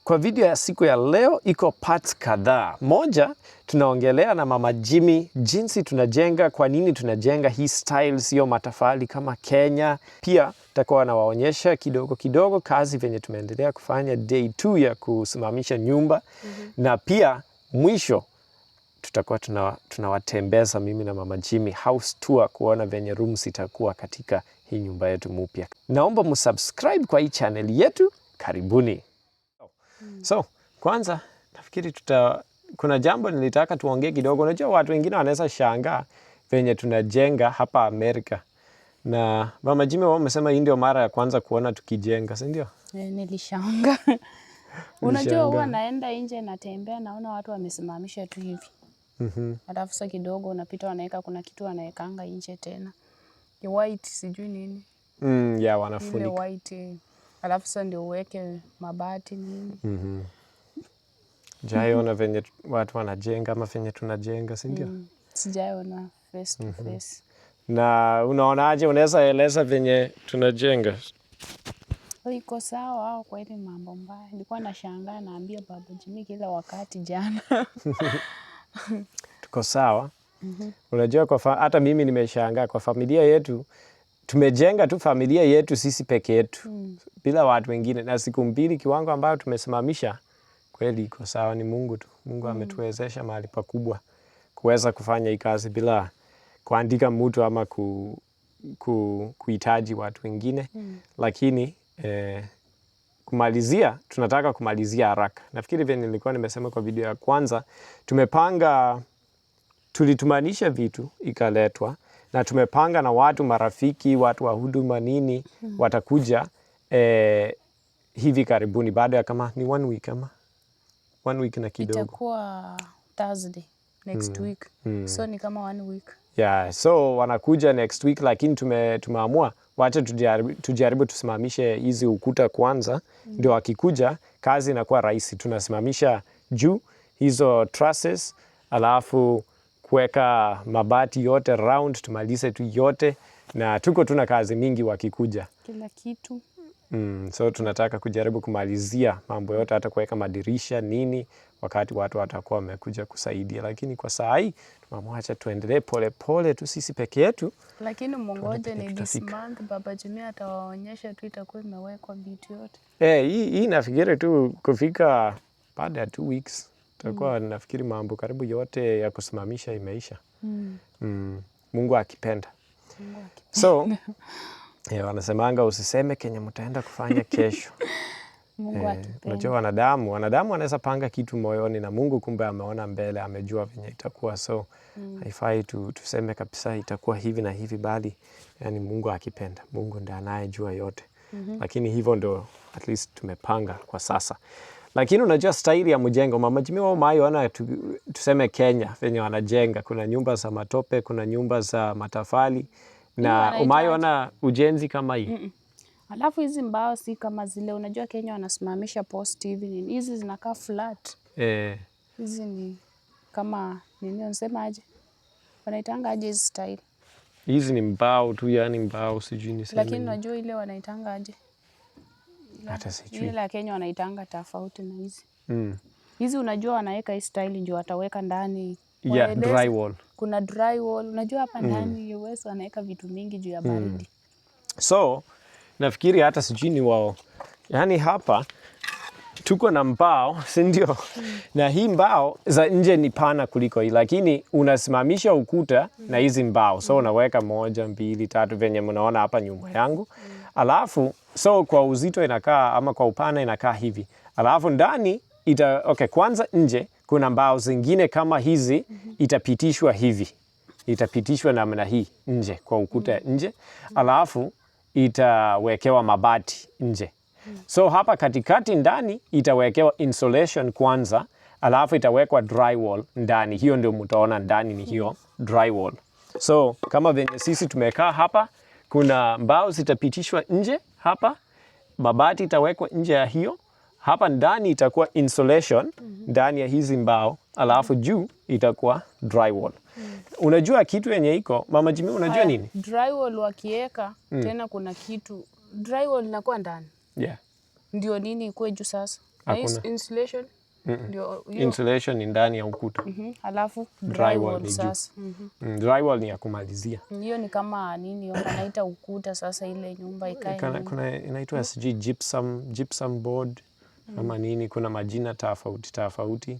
Kwa video ya siku ya leo iko parts kadhaa. Moja, tunaongelea na Mama Jimmy jinsi tunajenga, kwa nini tunajenga hii style sio matofali kama Kenya. Pia tutakuwa nawaonyesha kidogo kidogo kazi venye tumeendelea kufanya day 2 ya kusimamisha nyumba. Na pia mwisho tutakuwa tunawatembeza mimi na Mama Jimmy house tour kuona venye rooms itakuwa katika hii nyumba yetu mpya. Naomba msubscribe kwa hii channel yetu. Karibuni. So, kwanza nafikiri kuna jambo nilitaka tuongee kidogo. Unajua watu wengine wanaweza shangaa venye tunajenga hapa Amerika. Na Mama Jimmy wao wamesema hii ndio mara ya kwanza kuona tukijenga, si ndio? Nilishangaa. Unajua huwa naenda nje natembea naona watu wamesimamisha tu hivi. Alafu sasa kidogo unapita wanaweka kuna kitu wanawekanga nje tena. Ni white sijui nini. Yeah, wanafunika. Ile white. Alafu sasa ndio uweke mabati nini. Jaiona venye watu wanajenga ama venye tunajenga, si ndio? Sijaiona face to face. Na unaonaje, unaweza eleza venye tunajenga? Iko sawa au kwa ile mambo mbaya. Nilikuwa nashangaa naambia Baba Jimmy kila wakati jana. Tuko sawa. Unajua hata mimi nimeshangaa kwa familia yetu. Tumejenga tu familia yetu sisi peke yetu. Bila watu wengine. Na siku mbili kiwango ambayo tumesimamisha. Kweli iko sawa, ni Mungu tu. Mungu ametuwezesha mahali pakubwa kuweza kufanya hii kazi bila kuandika mtu ama kuhitaji watu wengine. Lakini tunataka kumalizia haraka. Nafikiri vile nilikuwa nimesema kwa video ya kwanza, tulitumanisha vitu ikaletwa na tumepanga na watu marafiki, watu wa huduma nini, watakuja hivi karibuni baada ya kama ni 1 week ama 1 week na kidogo. Itakuwa Thursday next week. So ni kama 1 week. Yeah, so wanakuja next week, lakini tumeamua wacha tujaribu tusimamishe hizi ukuta kwanza. Ndio wakikuja kazi inakuwa rahisi. Tunasimamisha juu hizo trusses, alafu kuweka mabati yote round, tumalize tu yote, na tuko tuna kazi mingi wakikuja. Kila kitu. So tunataka kujaribu kumalizia mambo yote, hata kuweka madirisha nini, wakati watu watakuwa wamekuja kusaidia. Lakini kwa saa hii tumemwacha tuendelee pole pole tu sisi peke yetu. Lakini mongoje ni this month Baba Jimmy atawaonyesha tu itakuwa imewekwa vitu yote. Hii nafikiri tu kufika baada ya 2 weeks tutakuwa nafikiri mambo karibu yote ya kusimamisha imeisha. Mungu akipenda. So wanasemanga usisemeke kenye mtaenda kufanya kesho. Mungu akipenda. Unajua wanadamu wanaweza panga kitu moyoni na Mungu kumbe ameona mbele, amejua venye itakuwa. So haifai tuseme kabisa itakuwa hivi na hivi, bali yani Mungu akipenda. Mungu ndiye anayejua yote. Lakini hivyo ndo at least tumepanga kwa sasa. Lakini unajua style ya mjengo, Mama Jimmy wao maiona tuseme Kenya venye wanajenga. Kuna nyumba za matope, kuna nyumba za matofali. Na umaiona ujenzi kama hii. Alafu hizi mbao si kama zile. Unajua Kenya wanasimamisha post hivi nini. Hizi zinakaa flat. Hizi ni kama nini unasema aje? Wanaitanga aje hizi style? Hizi ni mbao tu, yani mbao sijui niseme. Lakini unajua ile wanaitanga aje? Hata sijui. Ile Kenya wanaitanga tofauti na hizi. Hizi unajua wanaweka hii style ndio wataweka ndani. Yeah, drywall. Kuna drywall. Unajua hapa ndani US wanaweka vitu mingi juu ya baridi. So, nafikiri hata sijui ni wao. Yani hapa tuko na mbao, si ndio? Na hii mbao za nje ni pana kuliko hii, lakini unasimamisha ukuta na hizi mbao. So unaweka 1, 2, 3 venye mnaona hapa nyuma yangu. Alafu so kwa uzito inakaa ama kwa upana inakaa hivi. Alafu ndani kwanza nje kuna mbao zingine kama hizi itapitishwa hivi. Itapitishwa namna hii nje kwa ukuta nje. Alafu itawekewa mabati nje. So hapa katikati ndani itawekewa insulation kwanza, alafu itawekwa drywall ndani. Hiyo ndio mtaona ndani ni hiyo drywall. So kama venye sisi tumekaa hapa, kuna mbao zitapitishwa nje hapa, mabati itawekwa nje ya hiyo. Hapa ndani itakuwa insulation ndani ya hizi mbao, alafu juu itakuwa drywall. Unajua kitu yenye iko, Mama Jimmy, unajua nini? Drywall wakieka, tena kuna kitu. Drywall inakuwa ndani. Yeah. Ndio nini ikuwe juu sasa? Hakuna. Insulation ndio hiyo. Insulation ni ndani ya ukuta. Alafu drywall sasa. Drywall ni ya kumalizia. Hiyo ni kama nini wanaita ukuta sasa ile nyumba ikae. Kuna inaitwa sijui gypsum board ama nini, kuna majina tofauti.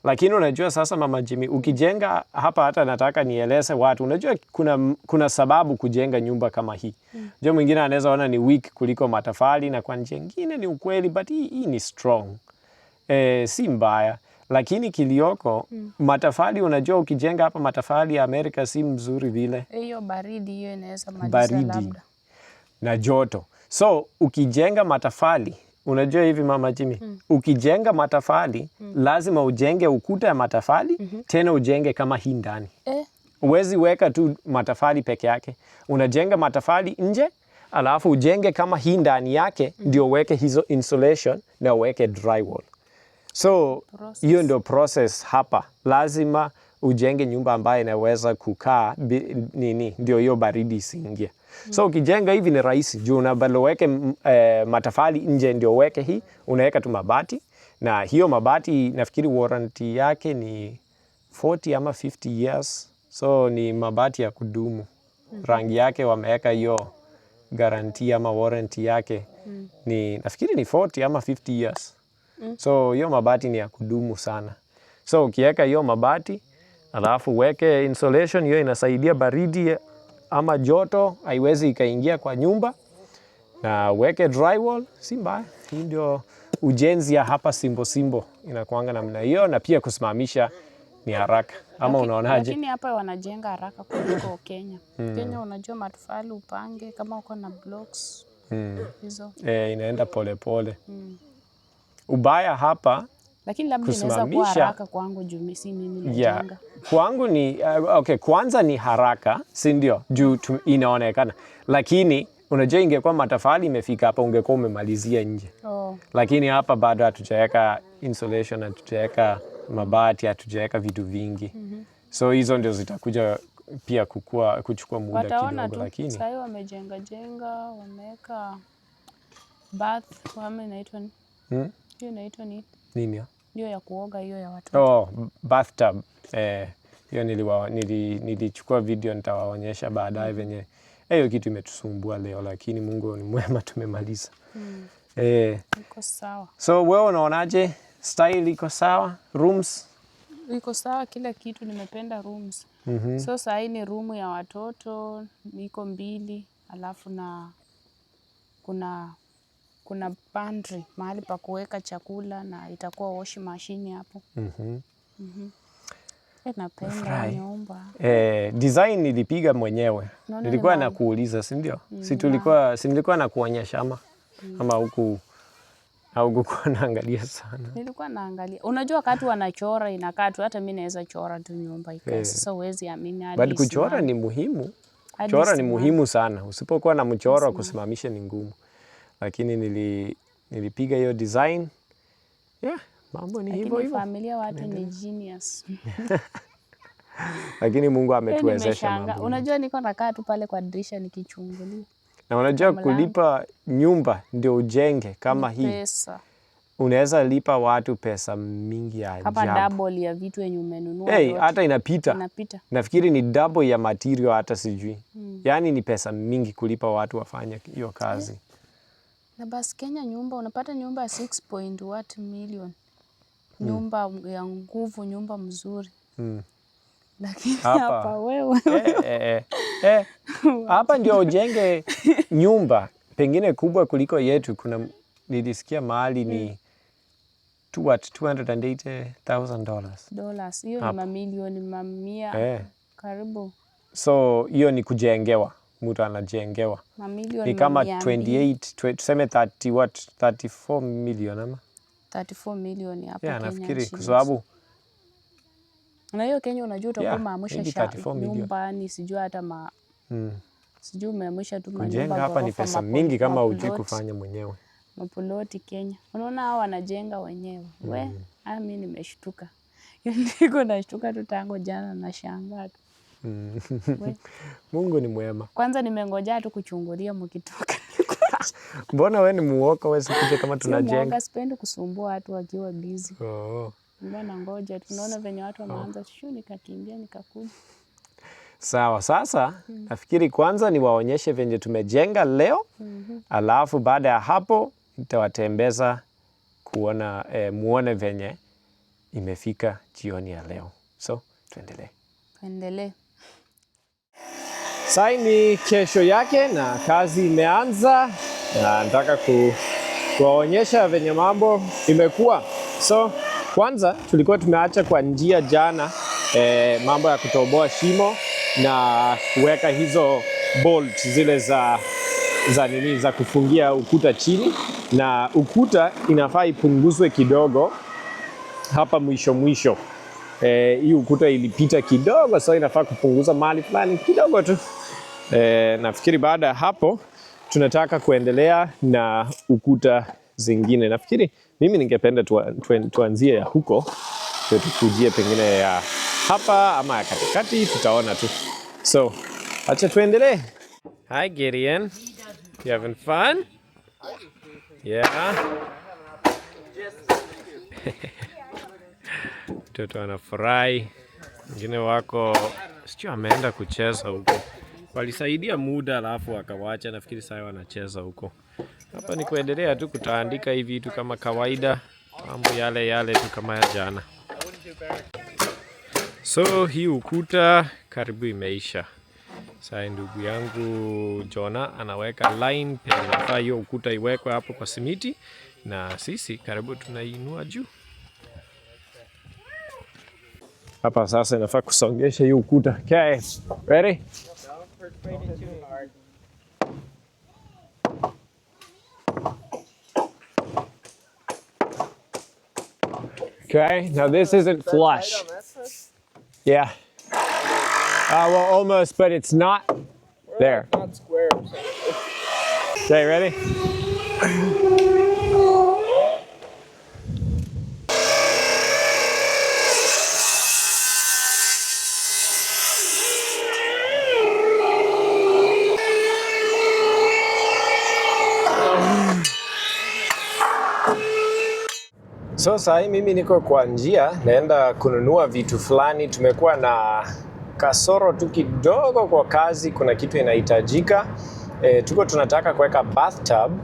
Lakini unajua sasa Mama Jimmy, ukijenga hapa, hata nataka nieleze watu, unajua kuna sababu kujenga nyumba kama hii. Unajua mwingine anaweza ona ni weak kuliko matofali, na kwa njia nyingine ni ukweli, but hii ni strong. Si mbaya, lakini kilioko matofali, unajua ukijenga hapa matofali ya Amerika si mzuri vile. Hiyo baridi hiyo inaweza maliza labda. Na joto. So ukijenga matofali, unajua hivi Mama Jimmy, ukijenga matofali lazima ujenge ukuta ya matofali, tena ujenge kama hii ndani. Huwezi weka tu matofali peke yake. Unajenga matofali nje, alafu ujenge kama hii ndani yake, ndio uweke hizo insulation na uweke drywall. So hiyo ndio process hapa. Lazima ujenge nyumba ambayo inaweza kukaa ndio hiyo baridi isiingie. So ukijenga hivi ni rahisi, juu unabalo weke matofali nje ndio uweke hii, unaweka tu mabati, na hiyo mabati nafikiri warranty yake ni 40 ama 50 years. So ni mabati ya kudumu. Rangi yake wameweka hiyo guarantee ama warranty yake ni nafikiri ni 40 ama 50 years. So hiyo mabati ni ya kudumu sana. So ukiweka hiyo mabati, alafu weke insulation, hiyo inasaidia baridi ama joto haiwezi ikaingia kwa nyumba, na weke drywall, si mbaya. Hii ndio ujenzi ya hapa Simbo inakuanga namna hiyo, na pia kusimamisha ni haraka. Ama unaonaje? Lakini hapa wanajenga haraka kuliko Kenya. Kenya unajua matofali upange kama uko na blocks hizo. Inaenda pole. Ubaya hapa, lakini labda inaweza kuwa haraka kwangu juu mimi najenga. Kwangu ni kwanza ni haraka, si ndio? Juu inaonekana. Lakini unajua ingekuwa matofali imefika hapa ungekuwa umemalizia nje. Lakini hapa bado hatujaweka insulation, hatujaweka mabati, hatujaweka vitu vingi. So hizo ndio zitakuja pia kuchukua muda kidogo, lakini sasa wamejenga wameweka bath, wame inaitwa hiyo inaitwa nini? Hiyo ya kuoga, hiyo ya watoto. Bathtub. Hiyo nilichukua video, nitawaonyesha baadaye venye hiyo kitu imetusumbua leo, lakini Mungu ni mwema, tumemaliza. Iko sawa. So wewe unaonaje? Style iko sawa? Rooms iko sawa, kila kitu. Nimependa rooms. So sasa hii ni room ya watoto, iko 2, alafu na kuna pantry, mahali pa kuweka chakula, na itakuwa washing machine hapo. Napenda nyumba. Design nilipiga mwenyewe. Nilikuwa nakuuliza, si ndio? Si nilikuwa nakuonyesha ama huku haukuwa naangalia sana? Nilikuwa naangalia. Unajua wakati wanachora inakaa tu, hata mimi naweza chora tu nyumba ikae. Sasa huwezi amini hadi. But kuchora ni muhimu. Chora ni muhimu sana. Usipokuwa na mchoro kusimamisha ni ngumu. Lakini nilipiga hiyo design. Mambo ni hivyo. Familia watu ni genius. Lakini Mungu ametuwezesha mambo. Unajua niko nakaa tu pale kwa dirisha nikichungulia. Na unajua kulipa nyumba ndio ujenge kama hii. Pesa. Unaweza lipa watu pesa mingi ya ajabu. Kama double ya vitu yenye umenunua. Hata inapita. Nafikiri ni double ya material, hata sijui. Yaani ni pesa mingi kulipa watu wafanye hiyo kazi. Na basi Kenya nyumba, unapata nyumba ya 6 million. Nyumba ya nguvu, nyumba mzuri. Lakini hapa wewe. Hapa ndio ujenge nyumba pengine kubwa kuliko yetu. Nilisikia mahali ni $280,000. Hiyo ni mamilioni, mamia karibu. So hiyo ni kujengewa, mtu anajengewa. Mamilioni, ni kama 28, tuseme 34 million ama 34 million hapo Kenya. Nafikiri kwa sababu na hiyo Kenya unajua utakuwa maamusha nyumbani, sijui hata sijui umeamusha tu manyumba. Kujenga hapa ni pesa mingi kama hujui kufanya mwenyewe. Mapuloti Kenya. Unaona hao wanajenga wenyewe. Mimi nimeshtuka. Niko nashtuka tu tangu jana, nashangaa tu. Mungu ni mwema. Kwanza nimengoja tu kuchungulia mkitoka. Mbona wewe ni muoga, wewe sikuje kama tunajenga? Muoga, sipendi kusumbua watu wakiwa busy. Mbona ngoja tunaona venye watu wameanza nikakimbia nikakuja. Sawa, sasa nafikiri kwanza niwaonyeshe venye tumejenga leo. Alafu baada ya hapo nitawatembeza kuona muone venye imefika jioni ya leo. So, tuendelee. Sasa ni kesho yake na kazi imeanza na nataka kuwaonyesha venye mambo imekuwa. So, kwanza tulikuwa tumeacha kwa njia jana mambo ya kutoboa shimo na kuweka hizo bolt zile za kufungia ukuta chini, na ukuta inafaa ipunguzwe kidogo hapa mwisho. Hii ukuta ilipita kidogo, so inafaa kupunguza mahali fulani kidogo tu. Nafikiri baada ya hapo tunataka kuendelea na ukuta zingine. Nafikiri mimi ningependa tuanzie ya huko, tukujie pengine ya hapa ama ya katikati, tutaona tu. So, acha tuendelee. Hi Gideon. You having fun? Yeah. Mtoto anafurahi. Wengine wako sio ameenda kucheza huko. Walisaidia muda alafu wakawacha, nafikiri sasa wanacheza huko. Hapa ni kuendelea tu kutaandika hivi vitu kama kawaida, mambo yale tu kama ya jana. So hii ukuta karibu imeisha. Sasa ndugu yangu Jona anaweka line penye nafaa hiyo ukuta iwekwe hapo kwa simiti, na sisi karibu tunainua juu. Hapa sasa inafaa kusongesha hiyo ukuta. Okay, ready? Okay, now this isn't flush. Yeah. Well, almost, but it's not there. Not square. Okay, ready? So sahi mimi niko kwa njia naenda kununua vitu fulani. Tumekuwa na kasoro tu kidogo kwa kazi, kuna kitu inahitajika. Tuko tunataka kuweka bathtub,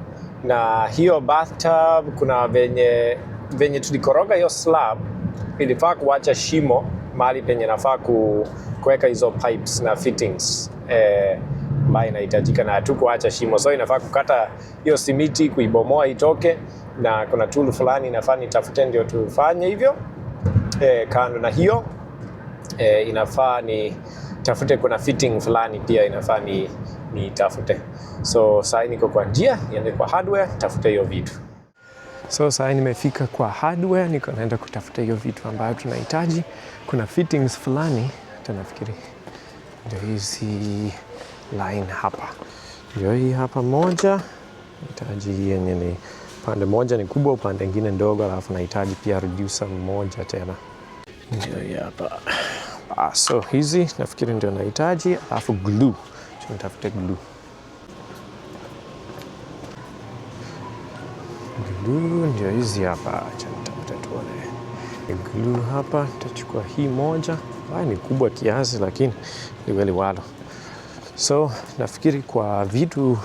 na hiyo bathtub kuna venye tulikoroga hiyo slab, ilifaa kuacha shimo mahali penye nafaa kuweka hizo pipes na fittings ambayo inahitajika, na hatukuacha shimo, so inafaa kukata hiyo simiti, kuibomoa itoke, na kuna tool fulani inafaa nitafute ndio tufanye hivyo. Kando na hiyo inafaa ni tafute, kuna fitting fulani pia inafaa ni tafute. So sasa niko kwa njia niende kwa hardware tafute hiyo vitu. So sasa nimefika kwa hardware, niko naenda kutafuta hiyo vitu ambayo tunahitaji. Kuna fittings fulani, hata nafikiri ndio hizi line hapa. Ndio hii hapa moja. Nahitaji yenye ni pande moja ni kubwa, upande mwingine ndogo, alafu nahitaji pia reducer moja tena. Ndio hii hapa. So hizi nafikiri ndio nahitaji, alafu glue. Tunatafute glue. Glue ndio hizi hapa. Acha nitafute tuone. Glue hapa, nitachukua hii moja. Ni kubwa kiasi lakini liweli walo. So nafikiri kwa vitu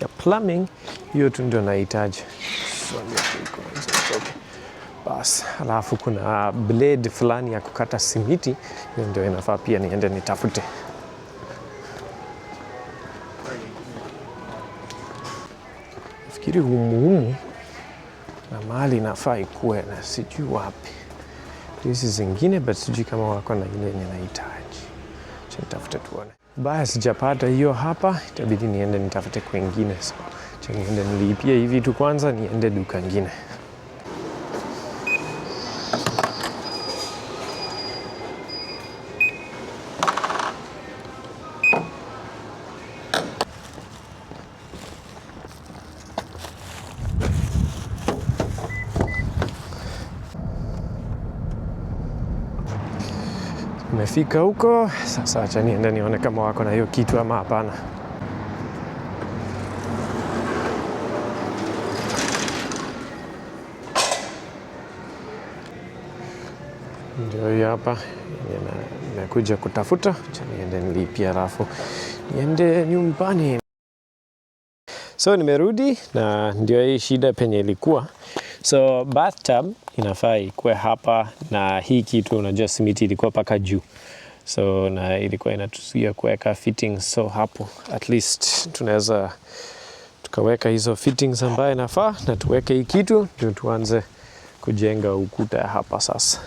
ya plumbing hiyo tu ndio nahitaji. Bas, alafu kuna blade fulani ya kukata simiti, hiyo ndio inafaa pia niende nitafute. Nafikiri humu na mahali inafaa ikuwe, na sijui wapi. Hizi zingine but sijui kama wako na ile yenye nahitaji. Acha nitafute tuone. Basi sijapata hiyo hapa, itabidi niende nitafute kwingine. So acha niende nilipie hivi tu kwanza, niende duka nyingine. Nimefika huko, sasa acha niende nione kama wako na hiyo kitu ama hapana. Ndio hii hapa nimekuja kutafuta, acha niende nilipia alafu niende nyumbani. So nimerudi na ndio hii shida penye ilikuwa. So bathtub inafaa ikuwe hapa na hii kitu unajua simiti ilikuwa paka juu. So na ilikuwa inatuzuia kuweka fittings, so hapo at least tunaweza tukaweka hizo fittings ambayo inafaa na tuweke hii kitu ndio tuanze kujenga ukuta hapa sasa.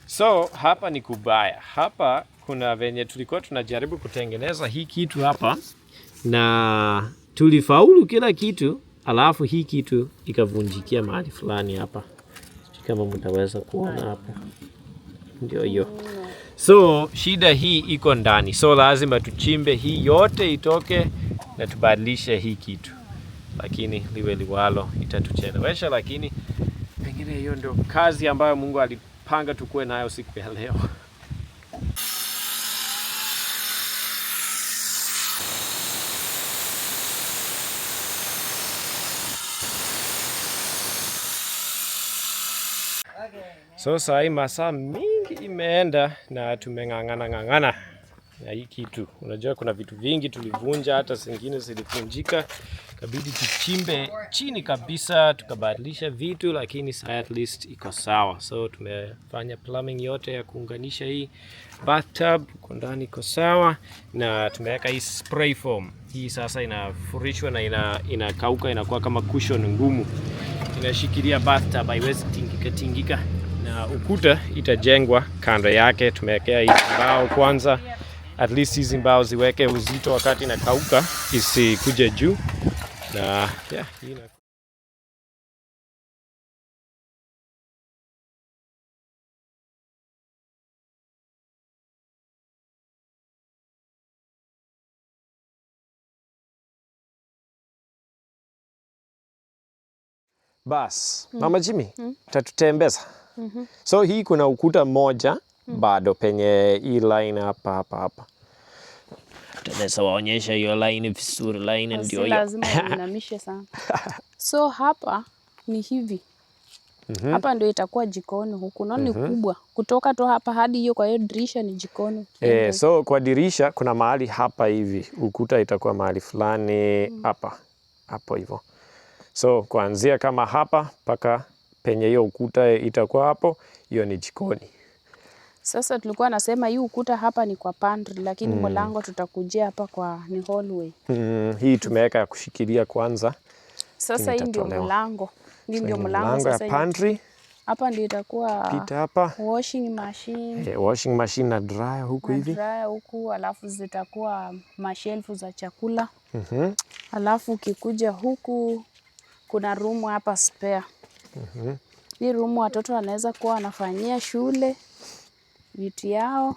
So hapa ni kubaya. Hapa kuna venye tulikuwa tunajaribu kutengeneza hii kitu hapa na tulifaulu kila kitu, alafu hii kitu ikavunjikia mahali fulani hapa. Kama mtaweza kuona hapa. Ndio hiyo. So shida hii iko ndani. So lazima tuchimbe hii yote itoke na tubadilishe hii kitu. Lakini liwe liwalo itatuchelewesha, lakini pengine hiyo ndio kazi ambayo Mungu alipanga tukue nayo siku ya leo. So saa hii masaa mingi imeenda na tumeng'ang'ana na hii kitu. Unajua kuna vitu vingi tulivunja, hata zingine zilivunjika. Kabidi tuchimbe chini kabisa, tukabadilisha vitu, lakini saa at least iko sawa. So tumefanya plumbing yote ya kuunganisha hii bathtub, kwa ndani iko sawa, na tumeweka hii spray foam. Hii sasa inafurishwa na inakauka, inakuwa kama cushion ngumu. Inashikilia bathtub, haiwezi tingika. Na ukuta itajengwa kando yake. Tumewekea hizi mbao kwanza, at least hizi mbao ziweke uzito wakati inakauka isikuje juu. Na yeah, bas, Mama Jimmy, tatutembeza. So hii kuna ukuta moja bado penye hii line hapa. Tunaweza waonyesha hiyo line vizuri, line ndio hiyo. Lazima uinamishe sana. So hapa ni hivi. Hapa ndio itakuwa jikoni huku. Naona ni kubwa. Kutoka tu hapa hadi hiyo, kwa hiyo dirisha ni jikoni. So kwa dirisha kuna mahali hapa hivi. Ukuta itakuwa mahali fulani hapa. Hapo hivyo. So kuanzia kama hapa mpaka penye hiyo ukuta itakuwa hapo, hiyo ni jikoni. Sasa tulikuwa nasema hii ukuta hapa ni kwa pantry, lakini mlango tutakujia hapa kwa ni hallway. Hii tumeweka ya kushikilia kwanza. Sasa hii ndio mlango. Hii ndio mlango sasa ya pantry. Hapa ndio itakuwa pita hapa. Washing machine. Washing machine na dryer huku hivi. Dryer huku, alafu zitakuwa mashelfu za chakula. Alafu ukikuja huku kuna room hapa spare. Hii room watoto wanaweza kuwa wanafanyia shule vitu yao.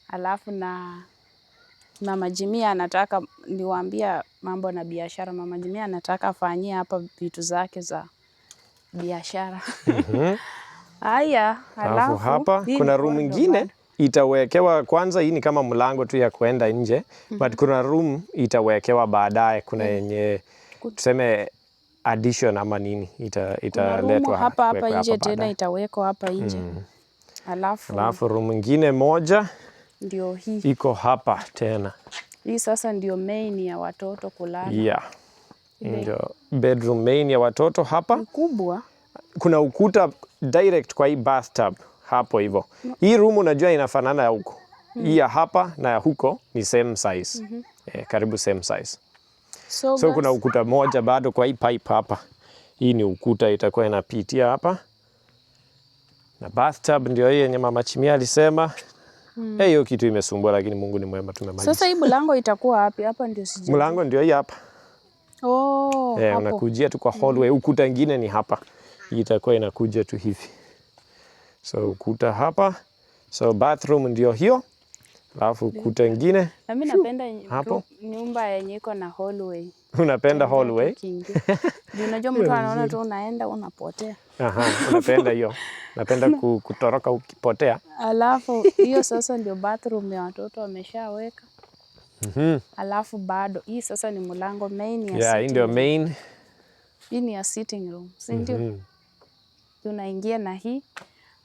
Alafu na Mama Jimmy anataka niwaambia mambo na biashara. Mama Jimmy anataka afanyie hapa vitu zake za biashara. Haya, alafu hapa kuna room nyingine itawekewa kwanza. Hii ni kama mlango tu ya kuenda nje, but kuna room itawekewa baadaye. Kuna yenye tuseme addition ama nini italetwa hapa nje tena, itawekwa hapa nje. Alafu room nyingine moja ndio hii iko hapa tena. Hii sasa ndio main ya watoto kulala. Yeah. Ndio bedroom main ya watoto hapa. Kubwa. Kuna ukuta direct kwa hii bathtub hapo hivyo. Hii room unajua inafanana ya huko. Hii ya hapa na ya huko ni same size. Karibu same size. So kuna ukuta moja bado kwa hii pipe hapa. Hii ni ukuta itakuwa inapitia hapa. Na bathtub ndio hii yenye Mama Jimmy alisema. Hiyo kitu imesumbua, lakini Mungu ni mwema, tumemaliza. Sasa hii mlango itakuwa wapi? Hapa ndio sijui. Mlango ndio hii hapa. Hapo. Unakujia tu kwa hallway. Ukuta ingine ni hapa. Hii itakuwa inakuja tu hivi. So ukuta hapa. So bathroom ndio hiyo. Alafu ukuta ingine. Na mimi napenda nyumba yenye iko na hallway. Unapenda hallway? Unajua mtu anaona tu unaenda unapotea. Unapenda hiyo. Napenda kutoroka ukipotea. Alafu hiyo sasa ndio bathroom ya watoto wameshaweka. Alafu bado hii sasa ni mlango main ya sitting. Hii ndio main. Hii ni ya sitting room, si ndio? Tunaingia na hii.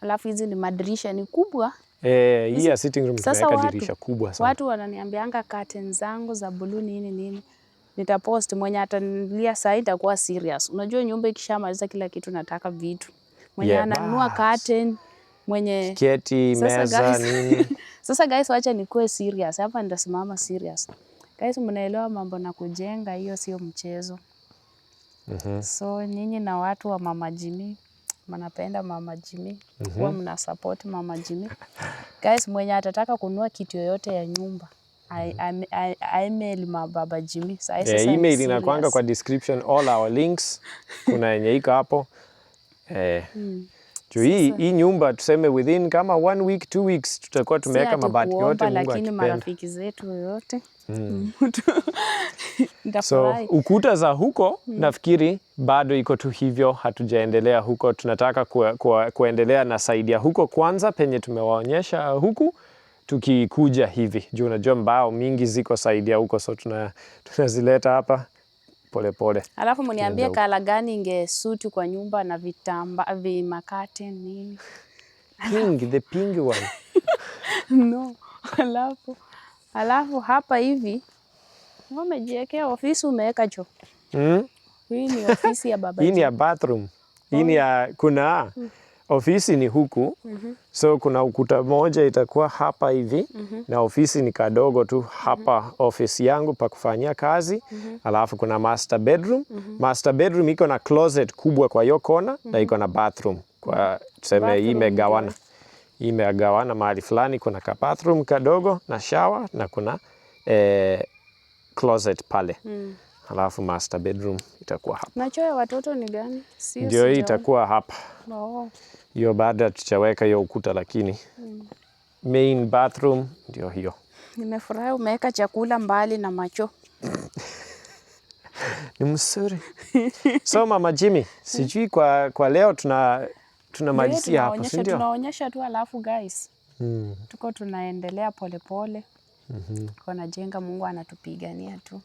Alafu hizi ni madirisha ni kubwa. Hii ya sitting room tumeweka dirisha kubwa sana. Watu wananiambianga curtain zangu za blue nini. Nitapost, mwenye atanilia saa hii itakuwa serious. Unajua nyumba ikishamaliza kila kitu nataka vitu. Mwenye ananunua curtain, mwenye keti, meza, nini. Sasa guys, wacha nikuwe serious. Hapa nitasimama serious. Guys, mnaelewa mambo na kujenga, hiyo sio mchezo. So nyinyi na watu wa Mama Jimmy, mnapenda Mama Jimmy, huwa mna support Mama Jimmy. Guys, mwenye atataka kununua kitu yoyote ya nyumba, email Baba Jimmy. Email inakuanga kwa description, all our links. Kuna yenye iko hapo. Hii nyumba tuseme within kama 1 week, 2 weeks tutakuwa tumeweka mabati yote Mungu akipenda. Lakini marafiki zetu yote. So ukuta za huko nafikiri bado iko tu hivyo, hatujaendelea huko. Tunataka kuendelea na side ya huko kwanza penye tumewaonyesha huku, tukikuja hivi. Juu unajua mbao mingi ziko side ya huko, so tunazileta hapa pole pole. Alafu mniambie kala gani ingesuit kwa nyumba na vitamba makate nini? Pink, the pink one. No. Alafu hapa hivi umejiwekea ofisi, umeweka choo. Hii ni ofisi ya Baba. Hii ni ya bathroom. Hii ni ya kuna ofisi ni huku. So kuna ukuta moja itakuwa hapa hivi na ofisi ni kadogo tu hapa ofisi yangu pa kufanyia kazi. Alafu kuna master bedroom. Master bedroom iko na closet kubwa kwa hiyo kona na iko na bathroom. Kwa tuseme hii imegawana. Hii imegawana mahali fulani, kuna ka bathroom kadogo na shower na kuna closet pale. Alafu master bedroom itakuwa hapa. Na choo ya watoto ni gani? Ndio hii itakuwa hapa. Hiyo baada tutaweka hiyo ukuta, lakini main bathroom ndio hiyo. Nimefurahi umeweka chakula mbali na macho. Ni mzuri. So Mama Jimmy, sijui kwa leo tunamalizia hapo, si ndio? Tunaonyesha tu, alafu guys, tuko tunaendelea polepole. Kuna jenga, Mungu anatupigania tu.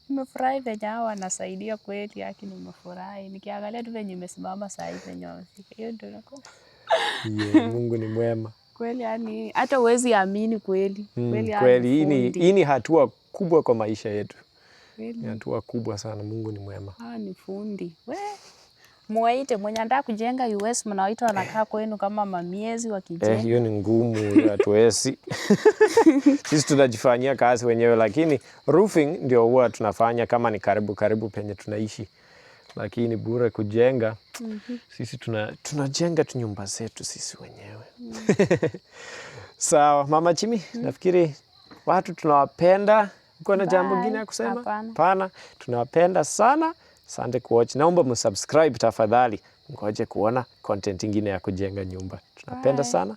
Nimefurahi venye hao wanasaidia kweli, yake nimefurahi. Nikiangalia tu venye nimesimama saa hii venye wamefika. Hiyo ndio nako. Mungu ni mwema. Kweli, yani hata huwezi amini kweli. Kweli hii ni hatua kubwa kwa maisha yetu. Ni hatua kubwa sana. Mungu ni mwema. Ni fundi. Muwaite mwenye anataka kujenga US, mnawaita wanakaa kwenu kama mamiezi wakijenga. Hiyo ni ngumu, hatuwezi. Sisi tunajifanyia kazi wenyewe, lakini roofing ndio huwa tunafanya kama ni karibu penye tunaishi. Lakini bure kujenga, sisi tunajenga tu nyumba zetu sisi wenyewe. Sawa, Mama Jimmy, nafikiri watu tunawapenda. Uko na jambo lingine ya kusema? Hapana, tunawapenda sana. Asante kuwatch. Naomba msubscribe tafadhali. Ngoje kuona content ingine ya kujenga nyumba. Tunapenda sana.